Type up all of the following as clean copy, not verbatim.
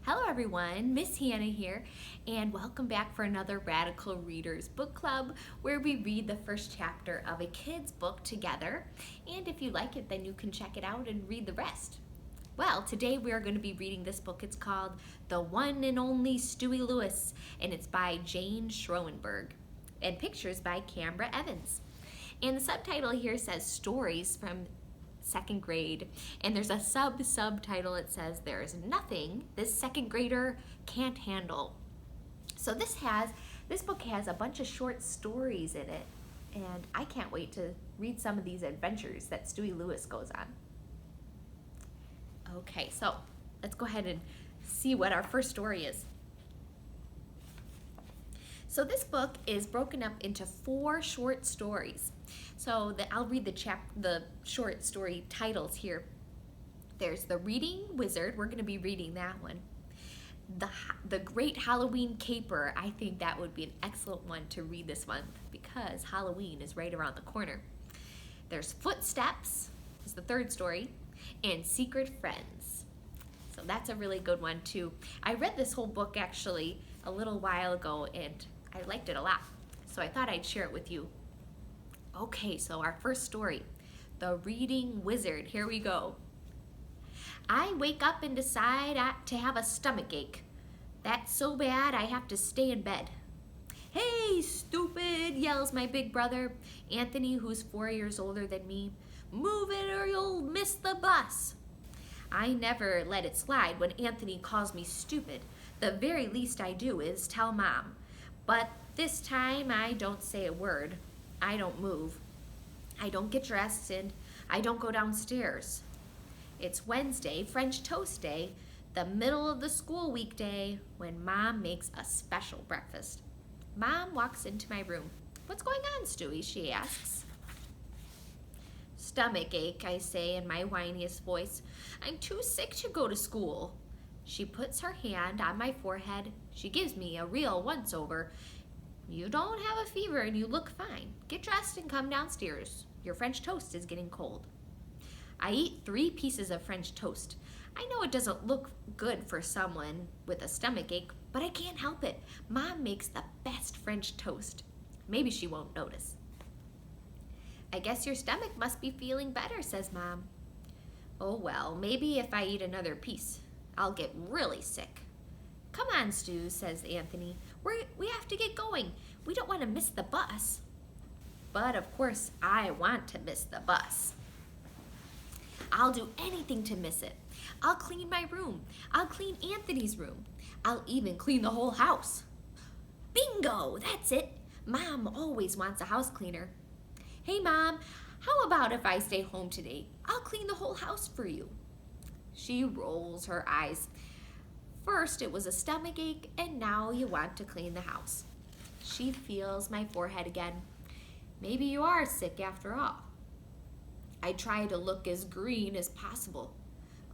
Hello everyone, Miss Hannah here, and welcome back for another Radical Readers Book Club where we read the first chapter of a kid's book together, and if you like it then you can check it out and read the rest. Well, today we are going to be reading this book. It's called The One and Only Stuey Lewis, and it's by Jane Schoenberg, and pictures by Canberra Evans. And the subtitle here says Stories from second grade, and there's a subtitle. It says there's nothing this second grader can't handle. So this book has a bunch of short stories in it, and I can't wait to read some of these adventures that Stuey Lewis goes on. Okay, so let's go ahead and see what our first story is. So this book is broken up into 4 short stories. So I'll read the short story titles here. There's The Reading Wizard. We're going to be reading that one. The Great Halloween Caper. I think that would be an excellent one to read this month because Halloween is right around the corner. There's Footsteps is the third story, and Secret Friends. So that's a really good one too. I read this whole book actually a little while ago and I liked it a lot. So I thought I'd share it with you. Okay, so our first story, The Reading Wizard. Here we go. I wake up and decide to have a stomach ache. That's so bad I have to stay in bed. Hey, stupid, yells my big brother, Anthony, who's 4 years older than me. Move it or you'll miss the bus. I never let it slide when Anthony calls me stupid. The very least I do is tell Mom. But this time I don't say a word. I don't move. I don't get dressed and I don't go downstairs. It's Wednesday, French toast day, the middle of the school weekday, when Mom makes a special breakfast. Mom walks into my room. What's going on, Stuey? She asks. Stomach ache, I say in my whiniest voice. I'm too sick to go to school. She puts her hand on my forehead. She gives me a real once-over. You don't have a fever and you look fine. Get dressed and come downstairs. Your French toast is getting cold. I eat 3 pieces of French toast. I know it doesn't look good for someone with a stomach ache, but I can't help it. Mom makes the best French toast. Maybe she won't notice. I guess your stomach must be feeling better, says Mom. Oh well, maybe if I eat another piece, I'll get really sick. Come on, Stu, says Anthony. We have to get going. We don't want to miss the bus. But of course, I want to miss the bus. I'll do anything to miss it. I'll clean my room. I'll clean Anthony's room. I'll even clean the whole house. Bingo, that's it. Mom always wants a house cleaner. Hey, Mom, how about if I stay home today? I'll clean the whole house for you. She rolls her eyes. First it was a stomach ache, and now you want to clean the house. She feels my forehead again. Maybe you are sick after all. I try to look as green as possible.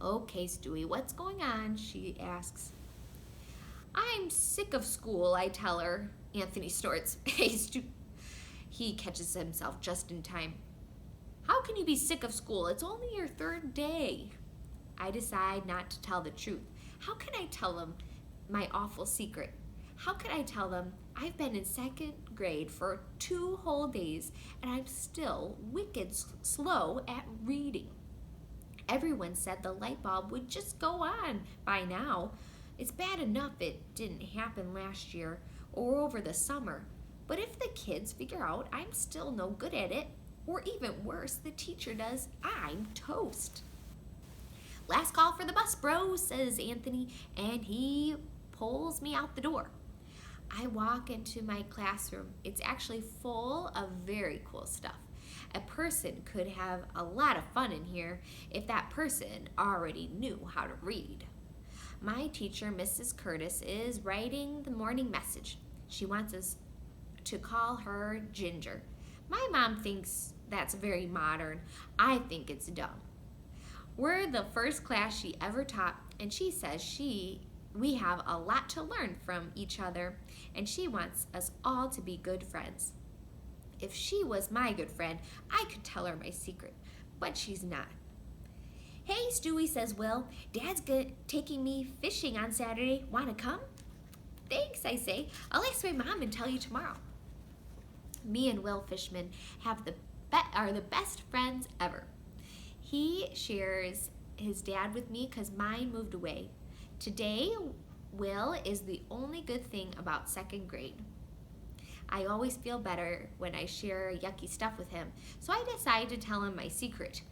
Okay, Stuey, what's going on? She asks. I'm sick of school, I tell her. Anthony snorts. Hey, Stu. He catches himself just in time. How can you be sick of school? It's only your 3rd day. I decide not to tell the truth. How can I tell them my awful secret? How can I tell them I've been in 2nd grade for 2 whole days and I'm still wicked slow at reading? Everyone said the light bulb would just go on by now. It's bad enough it didn't happen last year or over the summer. But if the kids figure out I'm still no good at it, or even worse, the teacher does, I'm toast. Last call for the bus, bro, says Anthony, and he pulls me out the door. I walk into my classroom. It's actually full of very cool stuff. A person could have a lot of fun in here if that person already knew how to read. My teacher, Mrs. Curtis, is writing the morning message. She wants us to call her Ginger. My mom thinks that's very modern. I think it's dumb. We're the first class she ever taught, and she says we have a lot to learn from each other, and she wants us all to be good friends. If she was my good friend, I could tell her my secret, but she's not. Hey, Stuey, says Will. Dad's taking me fishing on Saturday. Want to come? Thanks, I say. I'll ask my mom and tell you tomorrow. Me and Will Fishman are the best friends ever. He shares his dad with me because mine moved away. Today, Will is the only good thing about second grade. I always feel better when I share yucky stuff with him, so I decide to tell him my secret.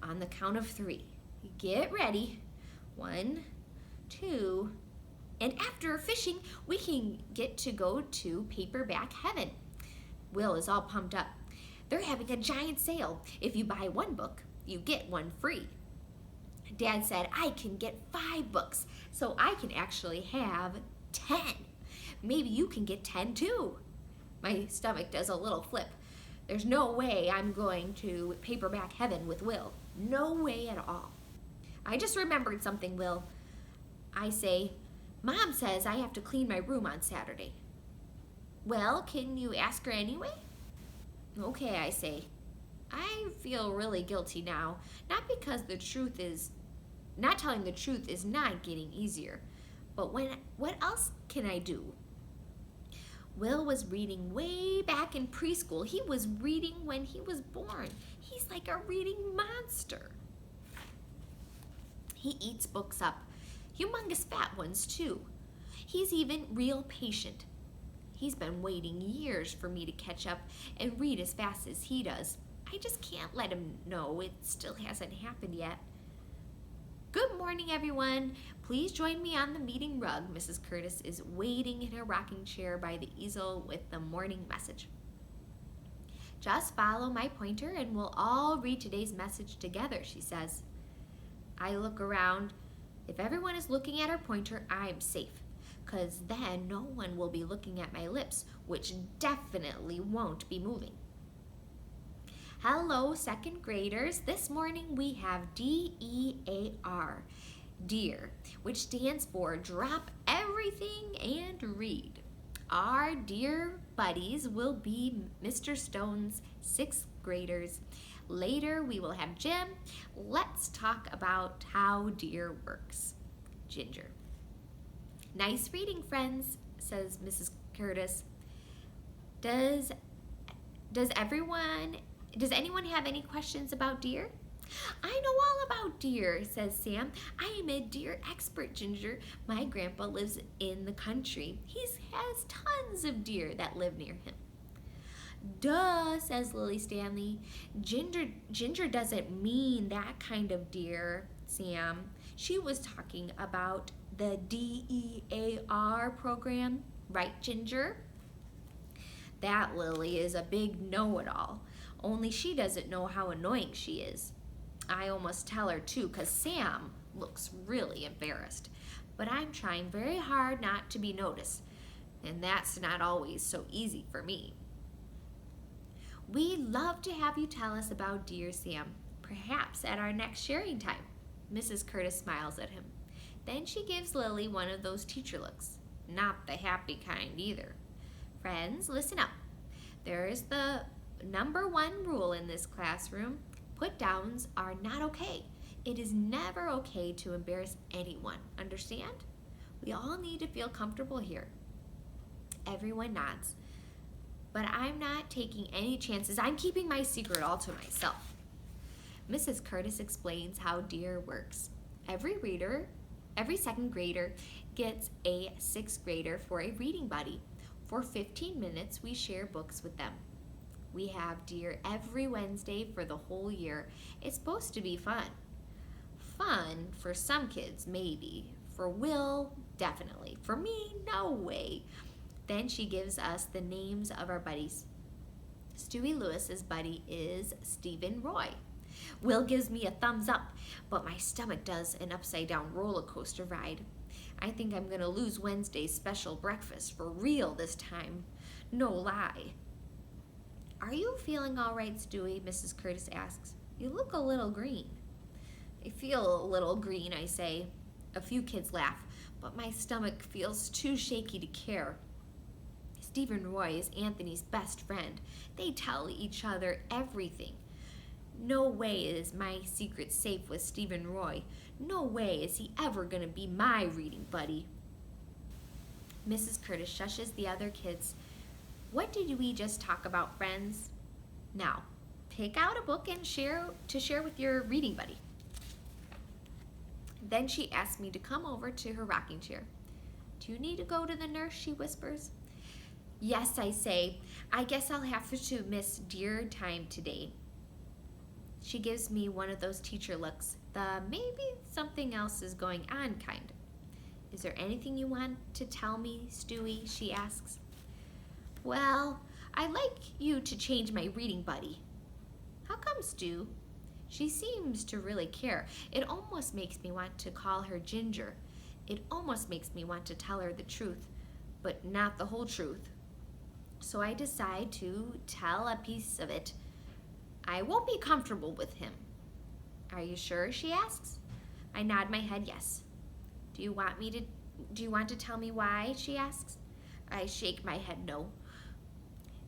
On the count of 3. Get ready. 1, 2, and after fishing, we can get to go to paperback heaven. Will is all pumped up. They're having a giant sale. If you buy 1 book, you get 1 free. Dad said I can get 5 books, so I can actually have 10. Maybe you can get 10 too. My stomach does a little flip. There's no way I'm going to paperback heaven with Will. No way at all. I just remembered something, Will. I say, Mom says I have to clean my room on Saturday. Well, can you ask her anyway? Okay, I say. I feel really guilty now, not because not telling the truth is not getting easier, but what else can I do? Will was reading way back in preschool. He was reading when he was born. He's like a reading monster. He eats books up, humongous fat ones too. He's even real patient. He's been waiting years for me to catch up and read as fast as he does. I just can't let him know it still hasn't happened yet. Good morning, everyone. Please join me on the meeting rug. Mrs. Curtis is waiting in her rocking chair by the easel with the morning message. Just follow my pointer and we'll all read today's message together, she says. I look around. If everyone is looking at her pointer, I'm safe, because then no one will be looking at my lips, which definitely won't be moving. Hello, second graders. This morning we have DEAR, DEAR, which stands for Drop Everything and Read. Our dear buddies will be Mr. Stone's 6th graders. Later we will have Jim. Let's talk about how DEAR works. Ginger. Nice reading, friends, says Mrs. Curtis. Does anyone have any questions about DEAR? I know all about deer, says Sam. I am a deer expert, Ginger. My grandpa lives in the country. He has tons of deer that live near him. Duh, says Lily Stanley. Ginger doesn't mean that kind of deer, Sam. She was talking about the DEAR program, right, Ginger? That Lily is a big know-it-all. Only she doesn't know how annoying she is. I almost tell her too, because Sam looks really embarrassed. But I'm trying very hard not to be noticed, and that's not always so easy for me. We'd love to have you tell us about deer, Sam, perhaps at our next sharing time. Mrs. Curtis smiles at him. Then she gives Lily one of those teacher looks. Not the happy kind either. Friends, listen up. There is the number 1 rule in this classroom. Put-downs are not okay. It is never okay to embarrass anyone. Understand? We all need to feel comfortable here. Everyone nods. But I'm not taking any chances. I'm keeping my secret all to myself. Mrs. Curtis explains how DEAR works. Every second grader gets a 6th grader for a reading buddy. For 15 minutes, we share books with them. We have DEAR every Wednesday for the whole year. It's supposed to be fun. Fun for some kids, maybe. For Will, definitely. For me, no way. Then she gives us the names of our buddies. Stewie Lewis's buddy is Stephen Roy. Will gives me a thumbs up, but my stomach does an upside-down roller coaster ride. I think I'm going to lose Wednesday's special breakfast for real this time. No lie. Are you feeling all right, Stewie? Mrs. Curtis asks. You look a little green. I feel a little green, I say. A few kids laugh, but my stomach feels too shaky to care. Stephen Roy is Anthony's best friend. They tell each other everything. No way is my secret safe with Stephen Roy. No way is he ever going to be my reading buddy. Mrs. Curtis shushes the other kids. What did we just talk about, friends? Now, pick out a book and share with your reading buddy. Then she asks me to come over to her rocking chair. Do you need to go to the nurse, she whispers. Yes, I say. I guess I'll have to miss dear time today. She gives me one of those teacher looks, the maybe something else is going on kind. Is there anything you want to tell me, Stuey? She asks. Well, I'd like you to change my reading buddy. How come, Stu? She seems to really care. It almost makes me want to call her Ginger. It almost makes me want to tell her the truth, but not the whole truth. So I decide to tell a piece of it. I won't be comfortable with him. Are you sure? She asks. I nod my head yes. Do you want to tell me why? She asks. I shake my head no.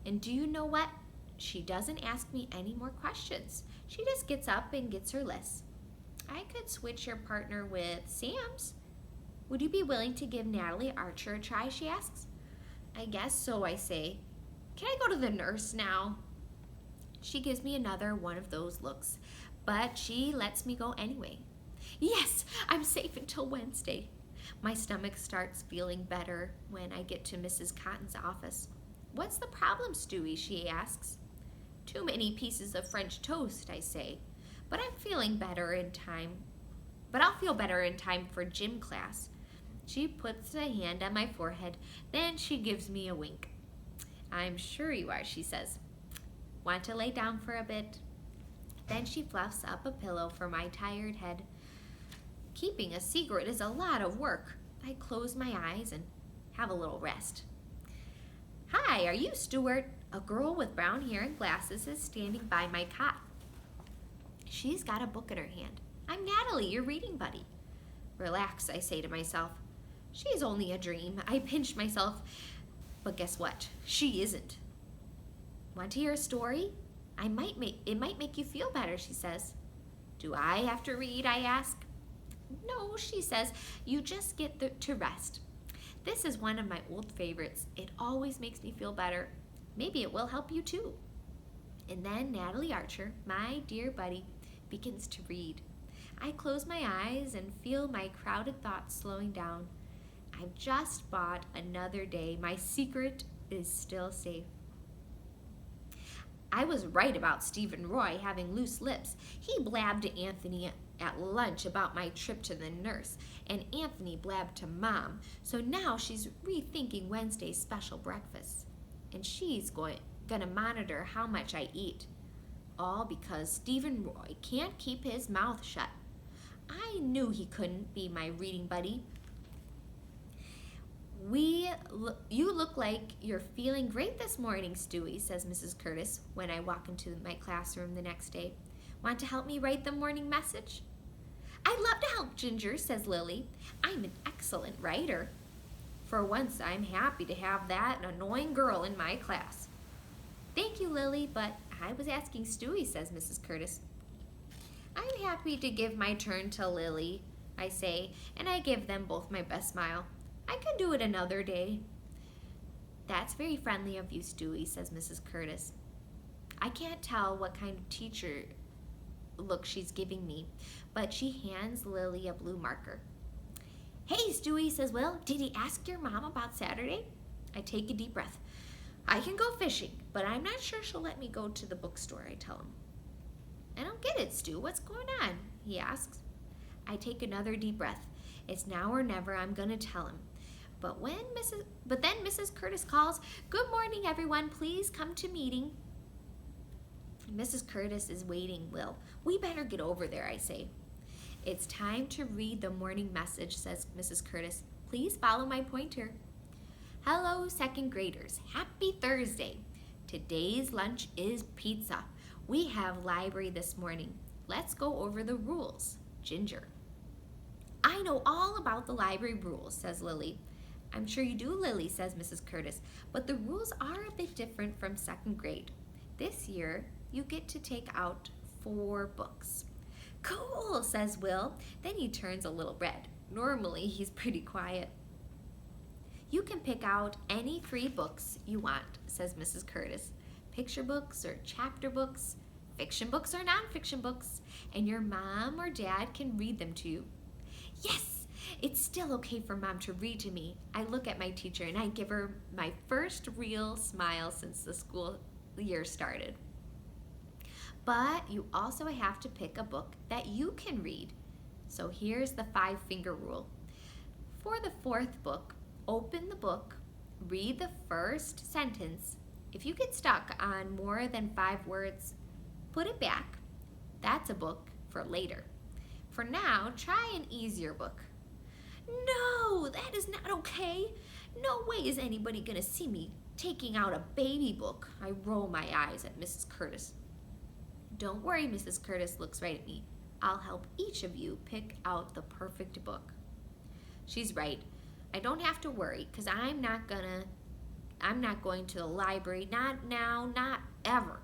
And do you know what? She doesn't ask me any more questions. She just gets up and gets her list. I could switch your partner with Sam's. Would you be willing to give Natalie Archer a try? She asks. I guess so, I say. Can I go to the nurse now? She gives me another one of those looks, but she lets me go anyway. Yes, I'm safe until Wednesday. My stomach starts feeling better when I get to Mrs. Cotton's office. What's the problem, Stuey? She asks. Too many pieces of French toast, I say, but I'll feel better in time for gym class. She puts a hand on my forehead, then she gives me a wink. I'm sure you are, she says. Want to lay down for a bit? Then she fluffs up a pillow for my tired head. Keeping a secret is a lot of work. I close my eyes and have a little rest. Hi, are you Stuart? A girl with brown hair and glasses is standing by my cot. She's got a book in her hand. I'm Natalie, your reading buddy. Relax, I say to myself. She's only a dream. I pinch myself. But guess what? She isn't. Want to hear a story? It might make you feel better, she says. Do I have to read? I ask. No, she says. You just get to rest. This is one of my old favorites. It always makes me feel better. Maybe it will help you too. And then Natalie Archer, my dear buddy, begins to read. I close my eyes and feel my crowded thoughts slowing down. I've just bought another day. My secret is still safe. I was right about Stephen Roy having loose lips. He blabbed to Anthony at lunch about my trip to the nurse, and Anthony blabbed to Mom. So now she's rethinking Wednesday's special breakfast, and she's gonna monitor how much I eat. All because Stephen Roy can't keep his mouth shut. I knew he couldn't be my reading buddy. You look like you're feeling great this morning, Stuey, says Mrs. Curtis when I walk into my classroom the next day. Want to help me write the morning message? I'd love to help, Ginger, says Lily. I'm an excellent writer. For once, I'm happy to have that annoying girl in my class. Thank you, Lily, but I was asking Stuey, says Mrs. Curtis. I'm happy to give my turn to Lily, I say, and I give them both my best smile. I can do it another day. That's very friendly of you, Stuey, says Mrs. Curtis. I can't tell what kind of teacher look she's giving me, but she hands Lily a blue marker. Hey, Stuey, says Will, did he ask your mom about Saturday? I take a deep breath. I can go fishing, but I'm not sure she'll let me go to the bookstore, I tell him. I don't get it, Stu. What's going on? He asks. I take another deep breath. It's now or never. I'm going to tell him. But then Mrs. Curtis calls, Good morning, everyone. Please come to meeting. Mrs. Curtis is waiting, Will. We better get over there, I say. It's time to read the morning message, says Mrs. Curtis. Please follow my pointer. Hello, second graders. Happy Thursday. Today's lunch is pizza. We have library this morning. Let's go over the rules. Ginger. I know all about the library rules, says Lily. I'm sure you do, Lily, says Mrs. Curtis, but the rules are a bit different from second grade. This year, you get to take out 4 books. Cool, says Will. Then he turns a little red. Normally, he's pretty quiet. You can pick out any 3 books you want, says Mrs. Curtis. Picture books or chapter books, fiction books or nonfiction books, and your mom or dad can read them to you. Yes, it's still okay for Mom to read to me. I look at my teacher and I give her my first real smile since the school year started. But you also have to pick a book that you can read. So here's the 5-finger rule. For the 4th book, open the book, read the first sentence. If you get stuck on more than 5 words, put it back. That's a book for later. For now, try an easier book. No, that is not okay. No way is anybody gonna see me taking out a baby book. I roll my eyes at Mrs. Curtis. Don't worry, Mrs. Curtis looks right at me. I'll help each of you pick out the perfect book. She's right. I don't have to worry, because I'm not going to the library, not now, not ever.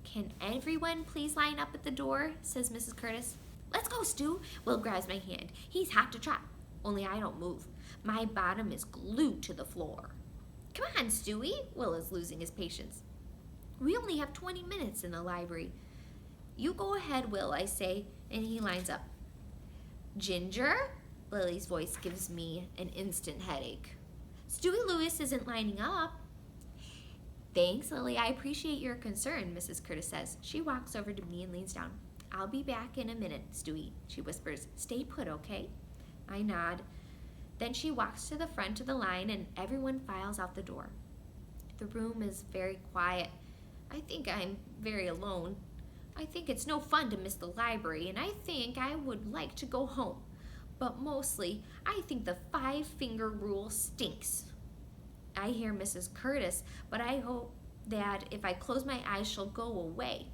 Can everyone please line up at the door, says Mrs. Curtis. Let's go, Stu. Will grabs my hand. He's hot to trot, only I don't move. My bottom is glued to the floor. Come on, Stuey. Will is losing his patience. We only have 20 minutes in the library. You go ahead, Will, I say, and he lines up. Ginger? Lily's voice gives me an instant headache. Stuey Lewis isn't lining up. Thanks, Lily. I appreciate your concern, Mrs. Curtis says. She walks over to me and leans down. I'll be back in a minute, Stuey, she whispers. Stay put, okay? I nod. Then she walks to the front of the line and everyone files out the door. The room is very quiet. I think I'm very alone. I think it's no fun to miss the library, and I think I would like to go home. But mostly, I think the 5-finger rule stinks. I hear Mrs. Curtis, but I hope that if I close my eyes, she'll go away.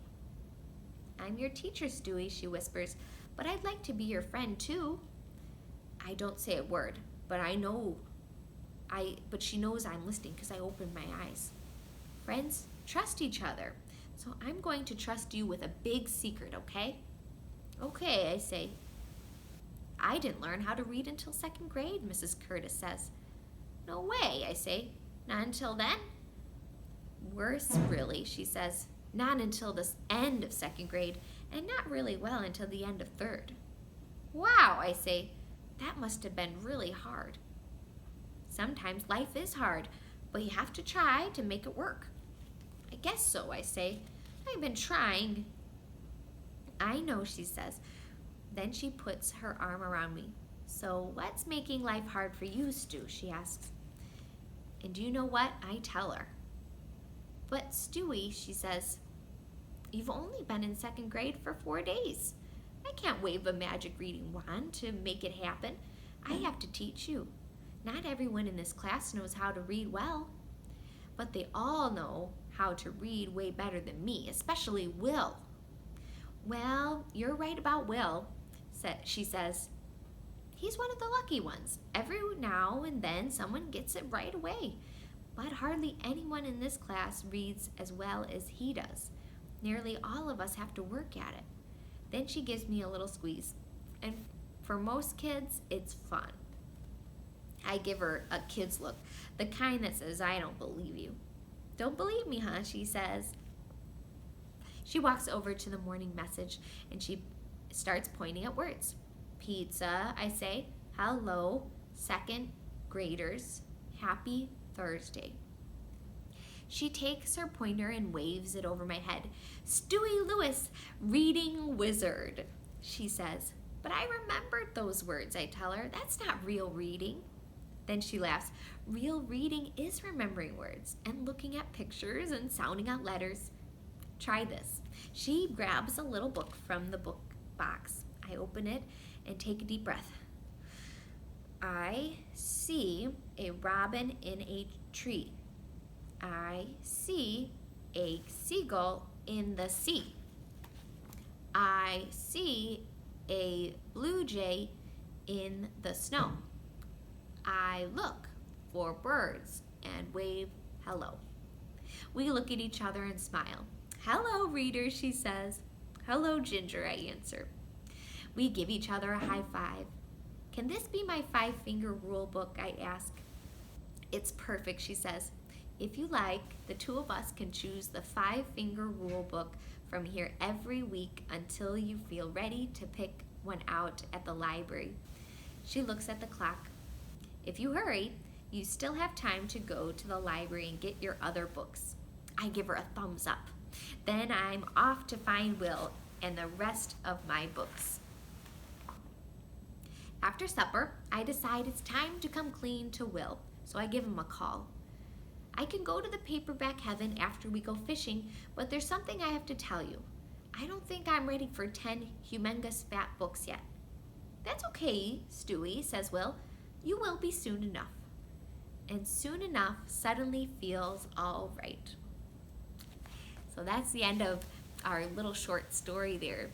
I'm your teacher, Stuey, she whispers, but I'd like to be your friend too. I don't say a word, but she knows I'm listening because I open my eyes. Friends trust each other, so I'm going to trust you with a big secret, okay? Okay, I say. I didn't learn how to read until 2nd grade, Mrs. Curtis says. No way, I say. Not until then? Worse, really, she says. Not until the end of 2nd grade, and not really well until the end of 3rd. Wow, I say. That must have been really hard. Sometimes life is hard, but you have to try to make it work. I guess so, I say. I've been trying. I know, she says. Then she puts her arm around me. So what's making life hard for you, Stu? She asks. And do you know what? I tell her. But Stuey, she says, you've only been in 2nd grade for 4 days. I can't wave a magic reading wand to make it happen. I have to teach you. Not everyone in this class knows how to read well, but they all know how to read way better than me, especially Will. Well, you're right about Will, she says. He's one of the lucky ones. Every now and then someone gets it right away, but hardly anyone in this class reads as well as he does. Nearly all of us have to work at it. Then she gives me a little squeeze, and for most kids, it's fun. I give her a kid's look, the kind that says, I don't believe you. Don't believe me, huh? She says. She walks over to the morning message and she starts pointing at words. Pizza, I say. Hello, 2nd graders. Happy Thursday. She takes her pointer and waves it over my head. Stuey Lewis, reading wizard, she says. But I remembered those words, I tell her. That's not real reading. Then she laughs. Real reading is remembering words and looking at pictures and sounding out letters. Try this. She grabs a little book from the book box. I open it and take a deep breath. I see a robin in a tree. I see a seagull in the sea. I see a blue jay in the snow. I look for birds and wave hello. We look at each other and smile. Hello, reader, she says. Hello, Ginger, I answer. We give each other a high five. Can this be my 5-finger rule book? I ask. It's perfect, she says. If you like, the two of us can choose the 5-finger rule book from here every week until you feel ready to pick one out at the library. She looks at the clock. If you hurry, you still have time to go to the library and get your other books. I give her a thumbs up. Then I'm off to find Will and the rest of my books. After supper, I decide it's time to come clean to Will, so I give him a call. I can go to the paperback heaven after we go fishing, but there's something I have to tell you. I don't think I'm ready for 10 humongous fat books yet. That's okay, Stuey, says Will. You will be soon enough. And soon enough suddenly feels all right. So that's the end of our little short story there.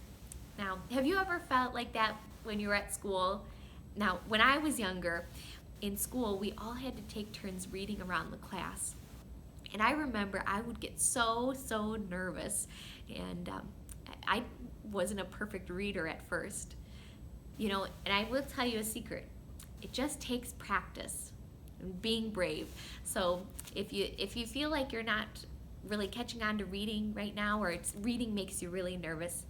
Now, have you ever felt like that when you were at school? Now, when I was younger, in school, we all had to take turns reading around the class. And I remember I would get so nervous. And I wasn't a perfect reader at first. You know, and I will tell you a secret. It just takes practice and being brave. So if you feel like you're not really catching on to reading right now, or reading makes you really nervous,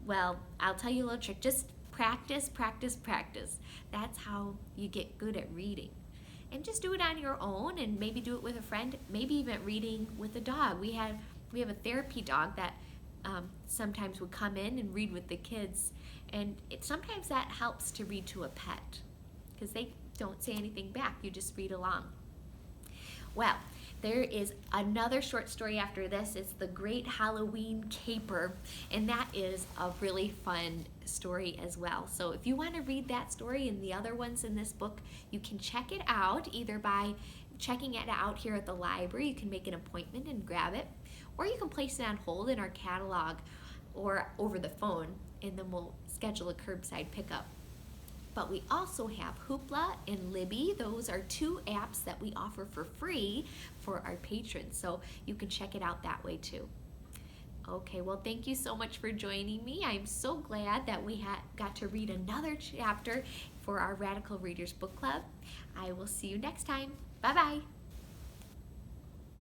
well, I'll tell you a little trick. Just practice. That's how you get good at reading. And just do it on your own, and maybe do it with a friend, maybe even reading with a dog. We have a therapy dog that sometimes would come in and read with the kids, and sometimes that helps to read to a pet because they don't say anything back, you just read along. Well, there is another short story after this. It's The Great Halloween Caper, and that is a really fun story as well. So if you want to read that story and the other ones in this book, you can check it out either by checking it out here at the library. You can make an appointment and grab it, or you can place it on hold in our catalog or over the phone, and then we'll schedule a curbside pickup. But we also have Hoopla and Libby. Those are 2 apps that we offer for free for our patrons, so you can check it out that way too. Okay, well, thank you so much for joining me. I'm so glad that we got to read another chapter for our Radical Readers Book Club. I will see you next time. Bye-bye.